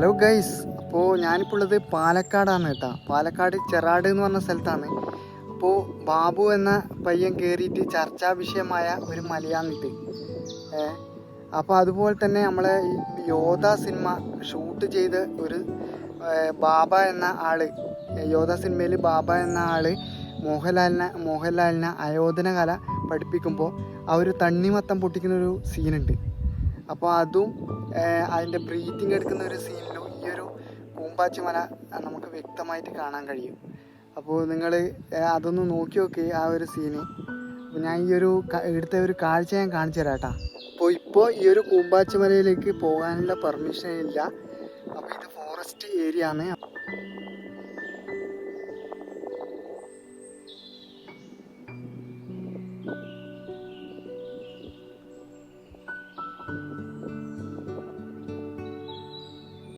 Hello guys, അപ്പോൾ ഞാനിപ്പോൾ ഉള്ളത് പാലക്കാടാണ് കേട്ടോ. പാലക്കാട് ചെറാട് എന്ന് പറഞ്ഞ സ്ഥലത്താണ്. അപ്പോൾ ബാബു എന്ന പയ്യൻ കയറിയിട്ട് ചർച്ചാ വിഷയമായ ഒരു മലയാണിത്. അപ്പോൾ അതുപോലെ തന്നെ നമ്മളെ ഈ യോധ സിനിമ ഷൂട്ട് ചെയ്ത ഒരു ബാബ എന്ന ആള്, യോധ സിനിമയിൽ ബാബ എന്ന ആള് മോഹൻലാലിനെ ആയോധന കല പഠിപ്പിക്കുമ്പോൾ ആ ഒരു തണ്ണിമത്തം പൊട്ടിക്കുന്നൊരു സീനുണ്ട്. അപ്പോൾ അതും അതിൻ്റെ ബ്രീത്തിങ് എടുക്കുന്ന ഒരു സീനിലും ഈ ഒരു കൂമ്പാച്ചി മല നമുക്ക് വ്യക്തമായിട്ട് കാണാൻ കഴിയും. അപ്പോൾ നിങ്ങൾ അതൊന്ന് നോക്കി നോക്കി ആ ഒരു സീന്. അപ്പോൾ ഞാൻ ഈ ഒരു എടുത്ത ഒരു കാഴ്ച ഞാൻ കാണിച്ചു തരാം കേട്ടോ. ഇപ്പോൾ ഈ ഒരു കൂമ്പാച്ചി മലയിലേക്ക് പോകാനുള്ള പെർമിഷൻ ഇല്ല. അപ്പോൾ ഇത് ഫോറസ്റ്റ് ഏരിയ ആണ്.